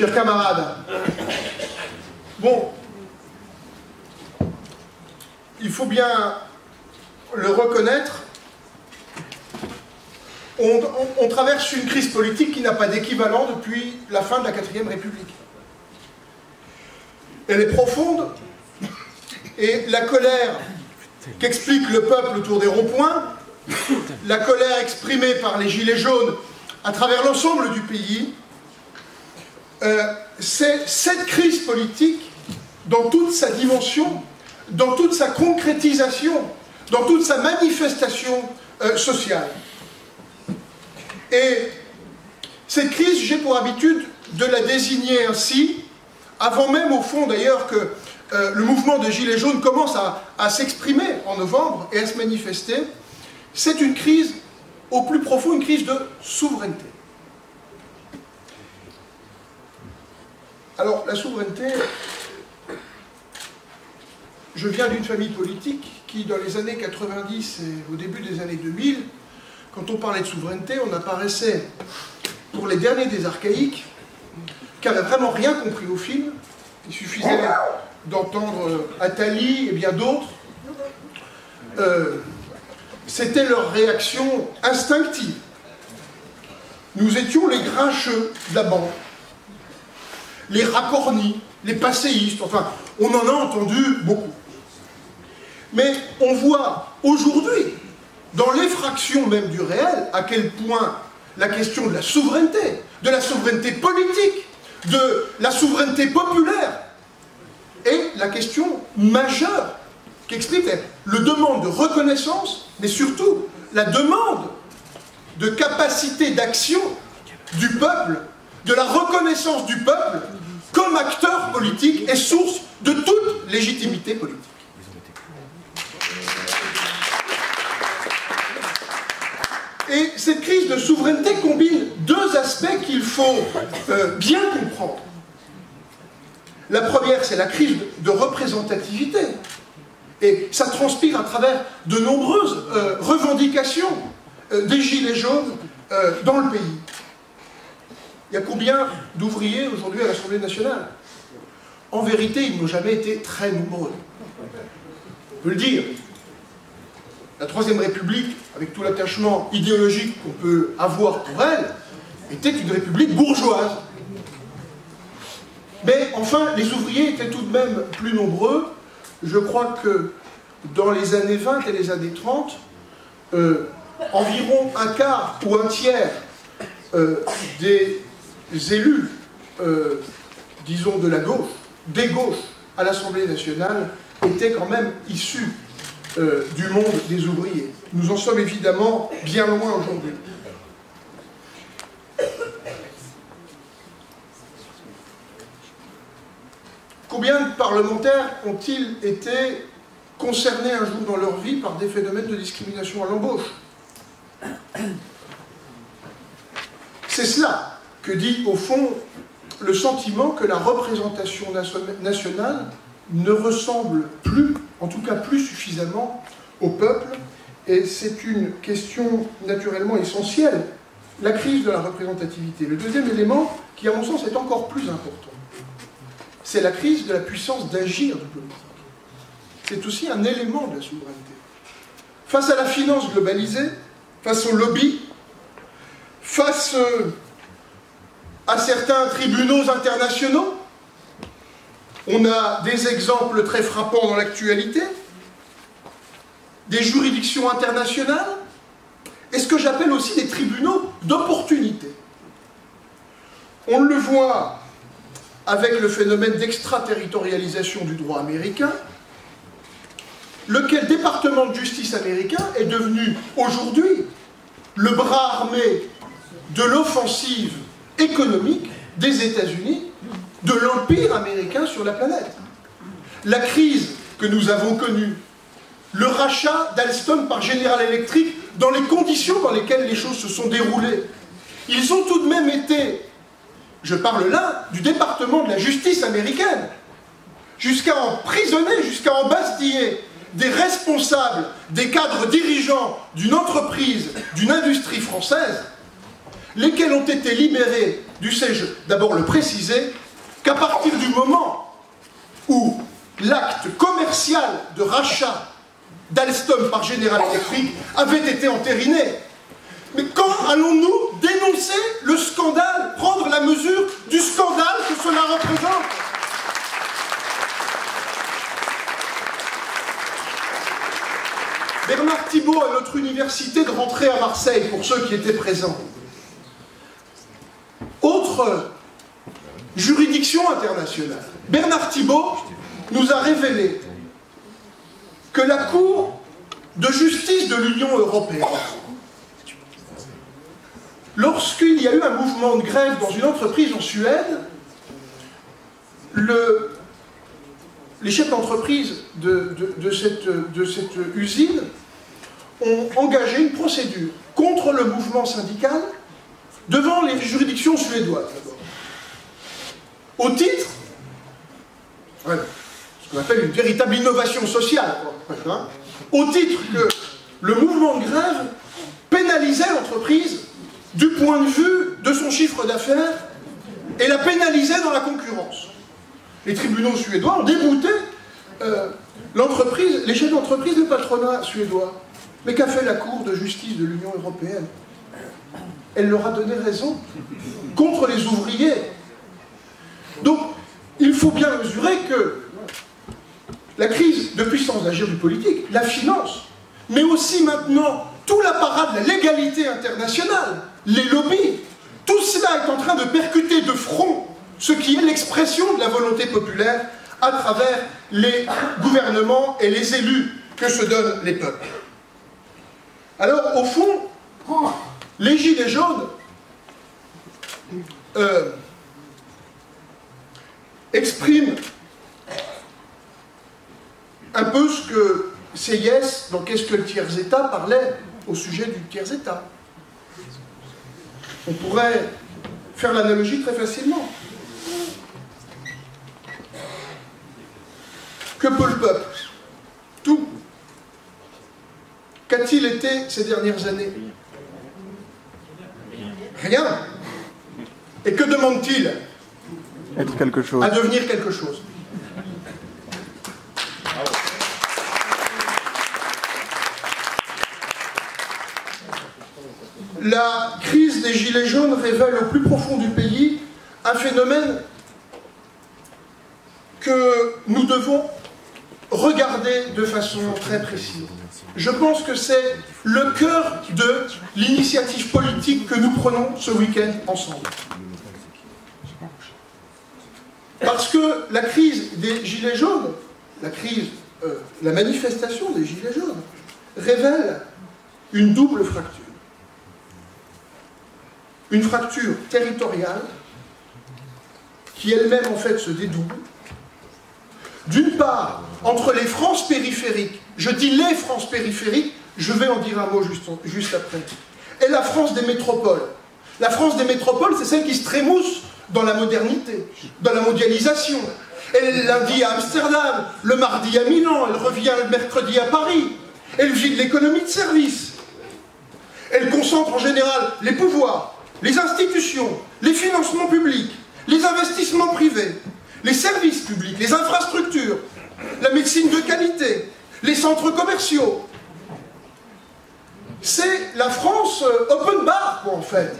chers camarades. Bon, il faut bien le reconnaître, on traverse une crise politique qui n'a pas d'équivalent depuis la fin de la 4e République. Elle est profonde, et la colère qu'explique le peuple autour des ronds-points, la colère exprimée par les Gilets jaunes à travers l'ensemble du pays, c'est cette crise politique, dans toute sa dimension, dans toute sa concrétisation, dans toute sa manifestation sociale. Et cette crise, j'ai pour habitude de la désigner ainsi, avant même au fond d'ailleurs que le mouvement des Gilets jaunes commence à s'exprimer en novembre et à se manifester. C'est une crise, au plus profond, une crise de souveraineté. Alors, la souveraineté, je viens d'une famille politique qui, dans les années 90 et au début des années 2000, quand on parlait de souveraineté, on apparaissait, pour les derniers des archaïques, qui n'avaient vraiment rien compris au film. Il suffisait d'entendre Attali et bien d'autres. C'était leur réaction instinctive. Nous étions les grincheux de la bande, les racornis, les passéistes, enfin, on en a entendu beaucoup. Mais on voit aujourd'hui, dans l'effraction même du réel, à quel point la question de la souveraineté politique, de la souveraineté populaire, est la question majeure qu'explique le demande de reconnaissance, mais surtout la demande de capacité d'action du peuple, de la reconnaissance du peuple comme acteur politique et source de toute légitimité politique. Et cette crise de souveraineté combine deux aspects qu'il faut bien comprendre. La première, c'est la crise de représentativité. Et ça transpire à travers de nombreuses revendications des Gilets jaunes dans le pays. Il y a combien d'ouvriers aujourd'hui à l'Assemblée nationale? En vérité, ils n'ont jamais été très nombreux. On peut le dire. La Troisième République, avec tout l'attachement idéologique qu'on peut avoir pour elle, était une république bourgeoise. Mais enfin, les ouvriers étaient tout de même plus nombreux. Je crois que dans les années 20 et les années 30, environ un quart ou un tiers des élus, disons de la gauche, des gauches à l'Assemblée nationale, étaient quand même issus du monde des ouvriers. Nous en sommes évidemment bien loin aujourd'hui. Combien de parlementaires ont-ils été concernés un jour dans leur vie par des phénomènes de discrimination à l'embauche? C'est cela que dit au fond le sentiment que la représentation nationale ne ressemble plus, en tout cas plus suffisamment, au peuple, et c'est une question naturellement essentielle, la crise de la représentativité. Le deuxième élément, qui à mon sens est encore plus important, c'est la crise de la puissance d'agir du politique. C'est aussi un élément de la souveraineté. Face à la finance globalisée, face aux lobbies, face à certains tribunaux internationaux, on a des exemples très frappants dans l'actualité, des juridictions internationales, et ce que j'appelle aussi des tribunaux d'opportunité. On le voit avec le phénomène d'extraterritorialisation du droit américain, lequel département de justice américain est devenu aujourd'hui le bras armé de l'offensive économique des États-Unis, de l'empire américain sur la planète. La crise que nous avons connue, le rachat d'Alstom par General Electric, dans les conditions dans lesquelles les choses se sont déroulées, ils ont tout de même été, je parle là, du département de la justice américaine, jusqu'à emprisonner, jusqu'à embastiller des responsables, des cadres dirigeants d'une entreprise, d'une industrie française, lesquels ont été libérés, dussé-je d'abord le préciser, qu'à partir du moment où l'acte commercial de rachat d'Alstom par General Electric avait été entériné. Mais quand allons-nous dénoncer le scandale, prendre la mesure du scandale que cela représente? Bernard Thibault, à notre université de rentrée à Marseille, pour ceux qui étaient présents. Autre juridiction internationale. Bernard Thibault nous a révélé que la Cour de justice de l'Union européenne, lorsqu'il y a eu un mouvement de grève dans une entreprise en Suède, les chefs d'entreprise de cette usine ont engagé une procédure contre le mouvement syndical devant les juridictions suédoises. Au titre, ce qu'on appelle une véritable innovation sociale, hein, au titre que le mouvement de grève pénalisait l'entreprise du point de vue de son chiffre d'affaires et la pénalisait dans la concurrence. Les tribunaux suédois ont débouté l'entreprise, les chefs d'entreprise, le patronat suédois. Mais qu'a fait la Cour de justice de l'Union européenne? Elle leur a donné raison contre les ouvriers. Donc, il faut bien mesurer que la crise de puissance d'agir du politique, la finance, mais aussi maintenant tout l'apparat de la légalité internationale, les lobbies, tout cela est en train de percuter de front ce qui est l'expression de la volonté populaire à travers les gouvernements et les élus que se donnent les peuples. Alors, au fond, les Gilets jaunes expriment un peu ce que Seyès, dans Qu'est-ce que le tiers-État, parlait au sujet du tiers-État. On pourrait faire l'analogie très facilement. Que peut le peuple? Tout. Qu'a-t-il été ces dernières années? Rien. Et que demande-t-il? Être quelque chose. À devenir quelque chose. La crise des Gilets jaunes révèle au plus profond du pays un phénomène que nous devons regarder de façon très précise. Je pense que c'est le cœur de l'initiative politique que nous prenons ce week-end ensemble. Parce que la crise des Gilets jaunes, la manifestation des Gilets jaunes, révèle une double fracture. Une fracture territoriale qui elle-même en fait se dédouble. D'une part, entre les Frances périphériques, je dis les Frances périphériques, je vais en dire un mot juste après, et la France des métropoles. La France des métropoles, c'est celle qui se trémousse dans la modernité, dans la mondialisation. Elle est lundi à Amsterdam, le mardi à Milan, elle revient le mercredi à Paris. Elle vit de l'économie de service. Elle concentre en général les pouvoirs, les institutions, les financements publics, les investissements privés, les services publics, les infrastructures, la médecine de qualité, les centres commerciaux. C'est la France open bar, quoi, en fait.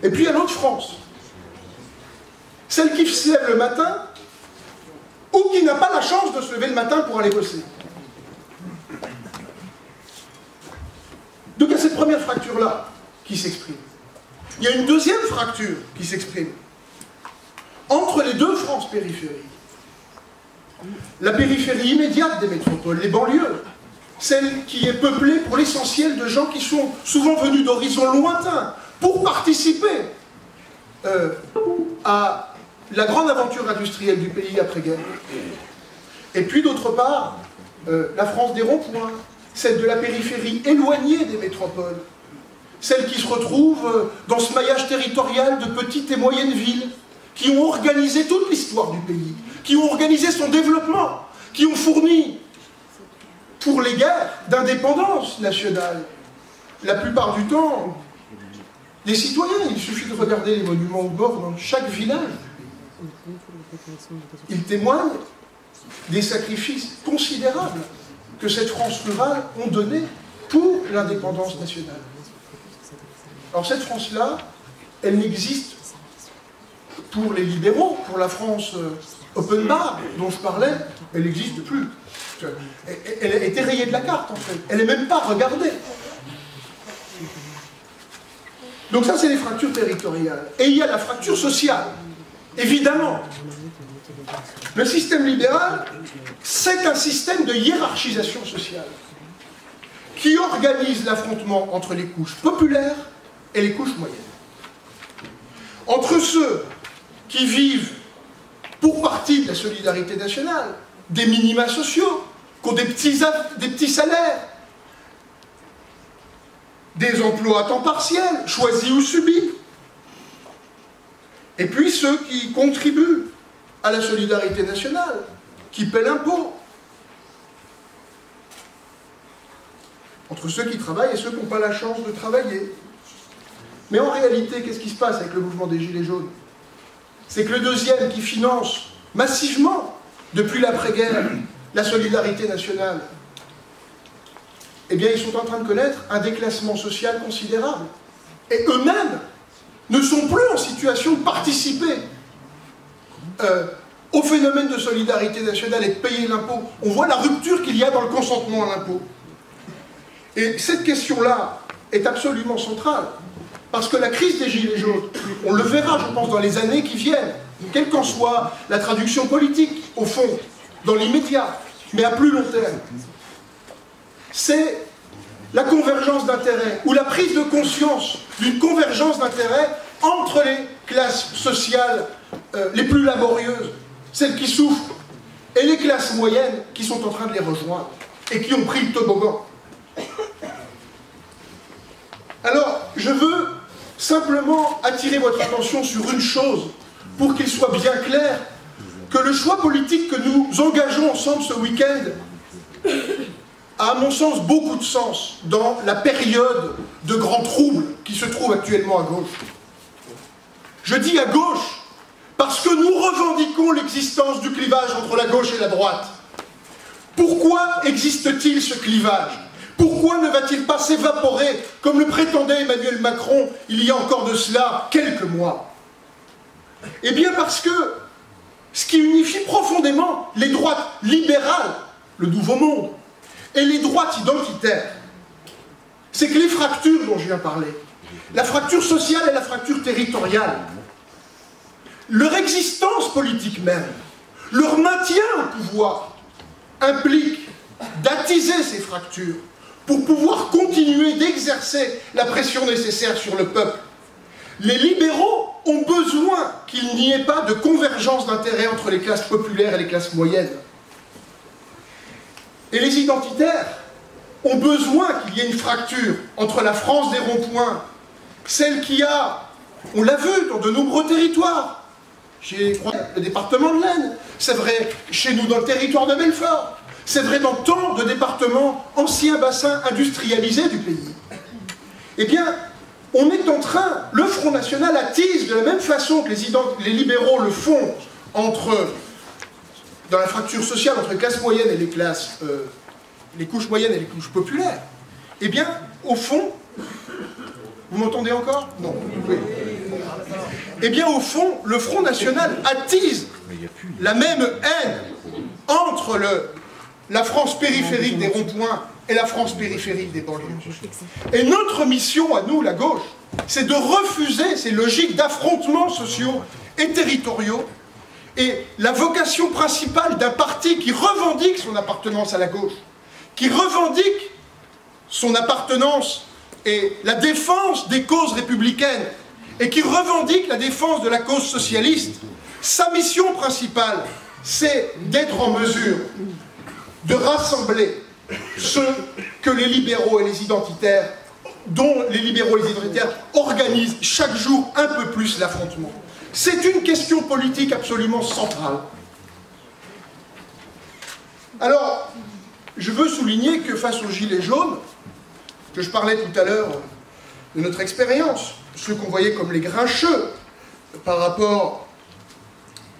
Et puis il y a l'autre France. Celle qui se lève le matin ou qui n'a pas la chance de se lever le matin pour aller bosser. Donc il y a cette première fracture-là qui s'exprime. Il y a une deuxième fracture qui s'exprime entre les deux France périphériques. La périphérie immédiate des métropoles, les banlieues, celle qui est peuplée pour l'essentiel de gens qui sont souvent venus d'horizons lointains pour participer à la grande aventure industrielle du pays après-guerre. Et puis d'autre part, la France des ronds-points, celle de la périphérie éloignée des métropoles, celle qui se retrouve dans ce maillage territorial de petites et moyennes villes, qui ont organisé toute l'histoire du pays, qui ont organisé son développement, qui ont fourni, pour les guerres d'indépendance nationale, la plupart du temps, les citoyens, il suffit de regarder les monuments aux morts dans chaque village. Ils témoignent des sacrifices considérables que cette France rurale ont donnés pour l'indépendance nationale. Alors cette France-là, elle n'existe pour les libéraux, pour la France open bar dont je parlais, elle n'existe plus. Elle est rayée de la carte en fait, elle n'est même pas regardée. Donc ça c'est les fractures territoriales. Et il y a la fracture sociale, évidemment. Le système libéral, c'est un système de hiérarchisation sociale qui organise l'affrontement entre les couches populaires et les couches moyennes. Entre ceux qui vivent pour partie de la solidarité nationale, des minima sociaux, qui ont des petits salaires, des emplois à temps partiel, choisis ou subis, et puis ceux qui contribuent à la solidarité nationale, qui paient l'impôt. Entre ceux qui travaillent et ceux qui n'ont pas la chance de travailler. Mais en réalité, qu'est-ce qui se passe avec le mouvement des Gilets jaunes? C'est que le deuxième qui finance massivement, depuis l'après-guerre, la solidarité nationale, eh bien, ils sont en train de connaître un déclassement social considérable. Et eux-mêmes ne sont plus en situation de participer au phénomène de solidarité nationale et de payer l'impôt. On voit la rupture qu'il y a dans le consentement à l'impôt. Et cette question-là est absolument centrale. Parce que la crise des Gilets jaunes, on le verra, je pense, dans les années qui viennent, quelle qu'en soit la traduction politique, au fond, dans l'immédiat, mais à plus long terme, c'est la convergence d'intérêts, ou la prise de conscience d'une convergence d'intérêts entre les classes sociales les plus laborieuses, celles qui souffrent, et les classes moyennes qui sont en train de les rejoindre, et qui ont pris le toboggan. Alors, je veux simplement attirer votre attention sur une chose, pour qu'il soit bien clair que le choix politique que nous engageons ensemble ce week-end a, à mon sens, beaucoup de sens dans la période de grands troubles qui se trouve actuellement à gauche. Je dis à gauche parce que nous revendiquons l'existence du clivage entre la gauche et la droite. Pourquoi existe-t-il ce clivage ? Pourquoi ne va-t-il pas s'évaporer, comme le prétendait Emmanuel Macron il y a encore de cela quelques mois? Eh bien parce que ce qui unifie profondément les droites libérales, le Nouveau Monde, et les droites identitaires, c'est que les fractures dont je viens parler, la fracture sociale et la fracture territoriale, leur existence politique même, leur maintien au pouvoir, implique d'attiser ces fractures pour pouvoir continuer d'exercer la pression nécessaire sur le peuple. Les libéraux ont besoin qu'il n'y ait pas de convergence d'intérêts entre les classes populaires et les classes moyennes. Et les identitaires ont besoin qu'il y ait une fracture entre la France des ronds-points, celle qui a, on l'a vu dans de nombreux territoires, chez le département de l'Aisne, c'est vrai chez nous dans le territoire de Belfort, c'est vrai dans tant de départements, anciens bassins industrialisés du pays. Eh bien, on est en train, le Front National attise de la même façon que les libéraux le font dans la fracture sociale entre les classes moyennes et les couches moyennes et les couches populaires. Eh bien, au fond, vous m'entendez encore? Non. Oui. Eh bien, au fond, le Front National attise la même haine entre la France périphérique des ronds-points et la France périphérique des banlieues. Et notre mission, à nous, la gauche, c'est de refuser ces logiques d'affrontements sociaux et territoriaux. Et la vocation principale d'un parti qui revendique son appartenance à la gauche, qui revendique son appartenance et la défense des causes républicaines, et qui revendique la défense de la cause socialiste, sa mission principale, c'est d'être en mesure de rassembler ceux que les libéraux et les identitaires, dont les libéraux et les identitaires organisent chaque jour un peu plus l'affrontement. C'est une question politique absolument centrale. Alors, je veux souligner que face aux Gilets jaunes, que je parlais tout à l'heure de notre expérience, ceux qu'on voyait comme les grincheux par rapport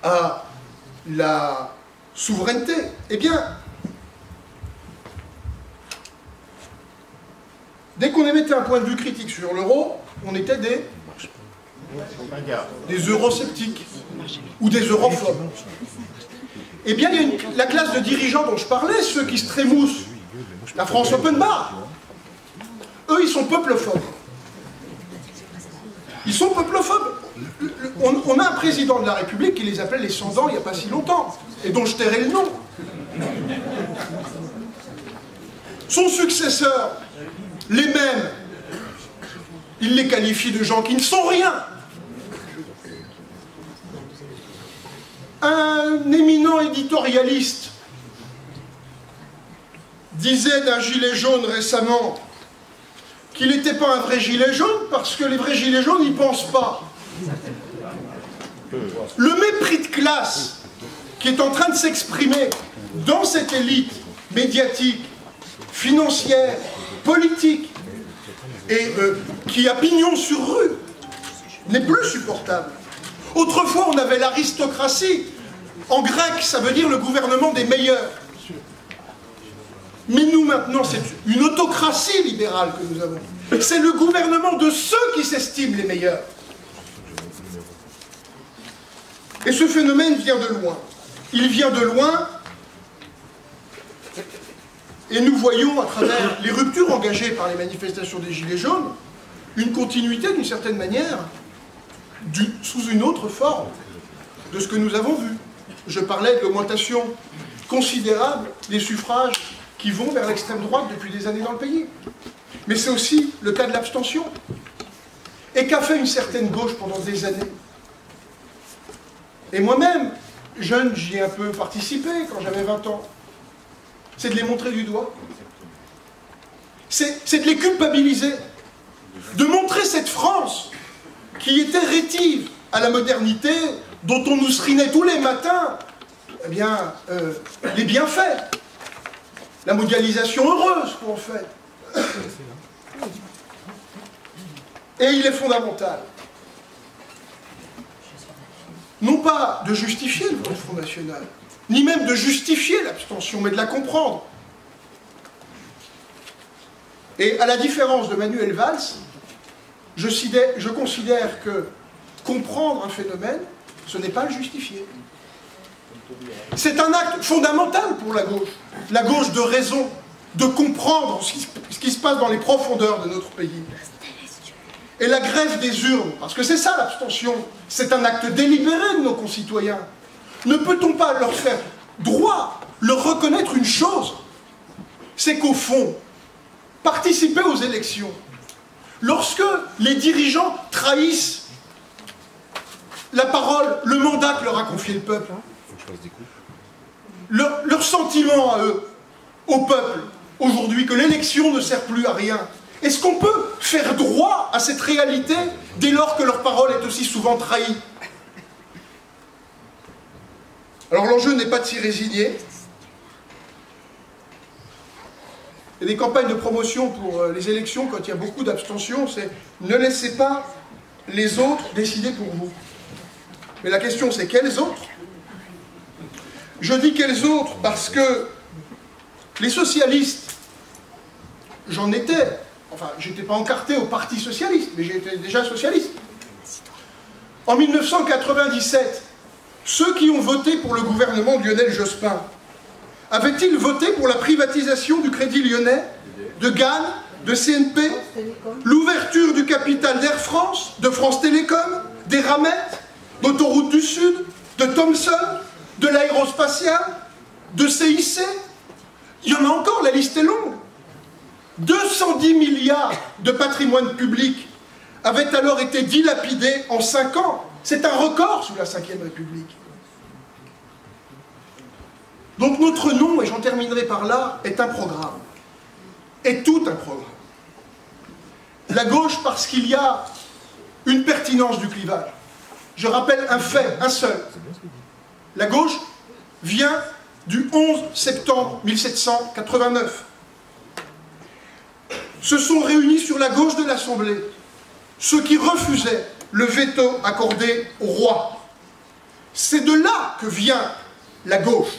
à la souveraineté, eh bien, dès qu'on émettait un point de vue critique sur l'euro, on était des eurosceptiques ou des europhobes. Eh bien, il y a la classe de dirigeants dont je parlais, ceux qui se trémoussent, la France Open Bar, eux, ils sont peuplophobe. Ils sont peuplophobe. On a un président de la République qui les appelait les sans-dents il n'y a pas si longtemps, et dont je tairai le nom. Son successeur, les mêmes, il les qualifie de gens qui ne sont rien. Un éminent éditorialiste disait d'un gilet jaune récemment qu'il n'était pas un vrai gilet jaune parce que les vrais gilets jaunes n'y pensent pas. Le mépris de classe qui est en train de s'exprimer dans cette élite médiatique, financière, politique, et qui a pignon sur rue, n'est plus supportable. Autrefois, on avait l'aristocratie. En grec, ça veut dire le gouvernement des meilleurs. Mais nous, maintenant, c'est une autocratie libérale que nous avons. C'est le gouvernement de ceux qui s'estiment les meilleurs. Et ce phénomène vient de loin. Il vient de loin, et nous voyons, à travers les ruptures engagées par les manifestations des Gilets jaunes, une continuité, d'une certaine manière, sous une autre forme de ce que nous avons vu. Je parlais de l'augmentation considérable des suffrages qui vont vers l'extrême droite depuis des années dans le pays. Mais c'est aussi le cas de l'abstention. Et qu'a fait une certaine gauche pendant des années? Et moi-même, jeune, j'y ai un peu participé quand j'avais 20 ans. C'est de les montrer du doigt. C'est de les culpabiliser. De montrer cette France qui était rétive à la modernité, dont on nous serinait tous les matins, eh bien, les bienfaits. La mondialisation heureuse qu'on fait. Et il est fondamental, non pas de justifier le vote Front National, ni même de justifier l'abstention, mais de la comprendre. Et à la différence de Manuel Valls, je considère que comprendre un phénomène, ce n'est pas le justifier. C'est un acte fondamental pour la gauche de raison, de comprendre ce qui se passe dans les profondeurs de notre pays. Et la grève des urnes, parce que c'est ça l'abstention, c'est un acte délibéré de nos concitoyens. Ne peut-on pas leur faire droit, leur reconnaître une chose, c'est qu'au fond, participer aux élections, lorsque les dirigeants trahissent la parole, le mandat que leur a confié le peuple, leur sentiment à eux, au peuple, aujourd'hui, que l'élection ne sert plus à rien, est-ce qu'on peut faire droit à cette réalité dès lors que leur parole est aussi souvent trahie? Alors l'enjeu n'est pas de s'y résigner. Il y a des campagnes de promotion pour les élections, quand il y a beaucoup d'abstention, c'est ne laissez pas les autres décider pour vous. Mais la question c'est quels autres? Je dis quels autres parce que les socialistes, j'en étais, enfin j'étais pas encarté au Parti Socialiste, mais j'étais déjà socialiste. En 1997, ceux qui ont voté pour le gouvernement de Lionel Jospin, avaient-ils voté pour la privatisation du Crédit Lyonnais, de GAN, de CNP, l'ouverture du capital d'Air France, de France Télécom, des Ramettes, d'Autoroute du Sud, de Thomson, de l'aérospatiale, de CIC? Il y en a encore, la liste est longue. 210 milliards de patrimoine public avaient alors été dilapidés en 5 ans. C'est un record sous la Ve République. Donc notre nom, et j'en terminerai par là, est un programme. Est tout un programme. La gauche, parce qu'il y a une pertinence du clivage. Je rappelle un fait, un seul. La gauche vient du 11 septembre 1789. se sont réunis sur la gauche de l'Assemblée, ceux qui refusaient le veto accordé au roi. C'est de là que vient la gauche.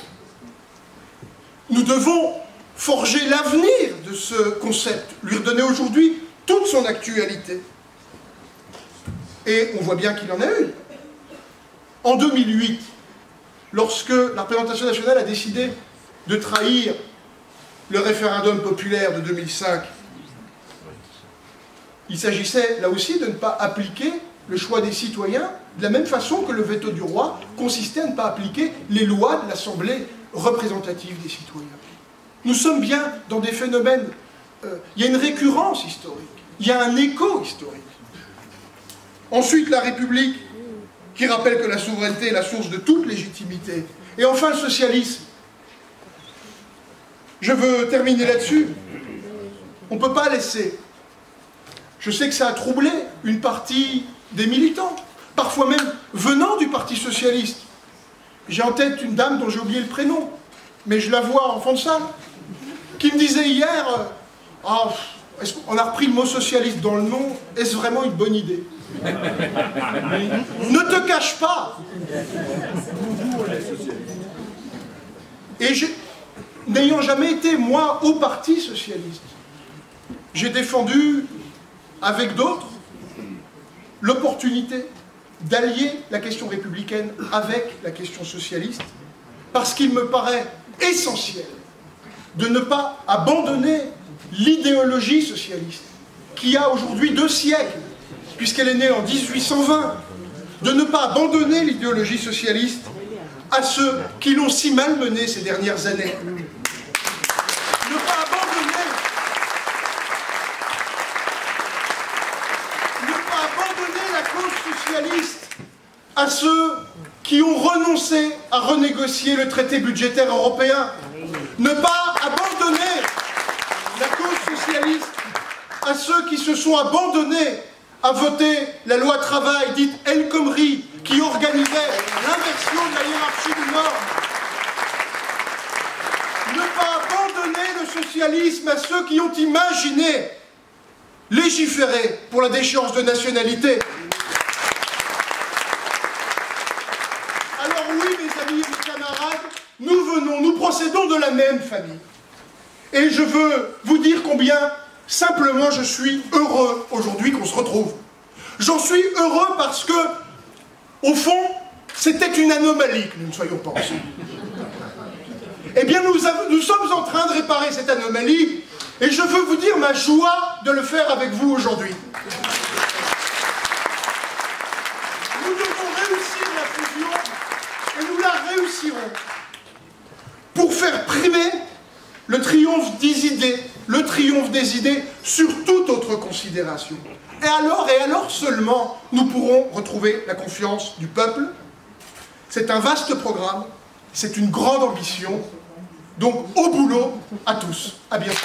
Nous devons forger l'avenir de ce concept, lui redonner aujourd'hui toute son actualité. Et on voit bien qu'il en a une. En 2008, lorsque la représentation nationale a décidé de trahir le référendum populaire de 2005, il s'agissait là aussi de ne pas appliquer le choix des citoyens de la même façon que le veto du roi consistait à ne pas appliquer les lois de l'Assemblée représentative des citoyens. Nous sommes bien dans des phénomènes, il y a une récurrence historique, il y a un écho historique. Ensuite, la République, qui rappelle que la souveraineté est la source de toute légitimité. Et enfin, le socialisme. Je veux terminer là-dessus. On ne peut pas laisser. Je sais que ça a troublé une partie des militants, parfois même venant du Parti socialiste. J'ai en tête une dame dont j'ai oublié le prénom, mais je la vois en fond de salle, qui me disait hier, on a repris le mot socialiste dans le nom, est-ce vraiment une bonne idée? Ne te cache pas. Et n'ayant jamais été, moi, au Parti socialiste, j'ai défendu, avec d'autres, l'opportunité d'allier la question républicaine avec la question socialiste, parce qu'il me paraît essentiel de ne pas abandonner l'idéologie socialiste, qui a aujourd'hui 2 siècles, puisqu'elle est née en 1820, de ne pas abandonner l'idéologie socialiste à ceux qui l'ont si mal menée ces dernières années. Ne pas abandonner la cause socialiste à ceux qui ont renoncé à renégocier le traité budgétaire européen. Ne pas abandonner la cause socialiste à ceux qui se sont abandonnés à voter la loi travail dite El Khomri, qui organisait l'inversion de la hiérarchie du Nord. Ne pas abandonner le socialisme à ceux qui ont imaginé légiférer pour la déchéance de nationalité. Alors oui, mes amis et mes camarades, nous procédons de la même famille. Et je veux vous dire combien simplement je suis heureux aujourd'hui qu'on se retrouve. J'en suis heureux parce que, au fond, c'était une anomalie que nous ne soyons pas ensemble. Eh bien, nous sommes en train de réparer cette anomalie, et je veux vous dire ma joie de le faire avec vous aujourd'hui. Nous devons réussir la fusion, et nous la réussirons, pour faire primer le triomphe des idées sur toute autre considération. Et alors seulement, nous pourrons retrouver la confiance du peuple. C'est un vaste programme, c'est une grande ambition. Donc, au boulot, à tous. À bientôt.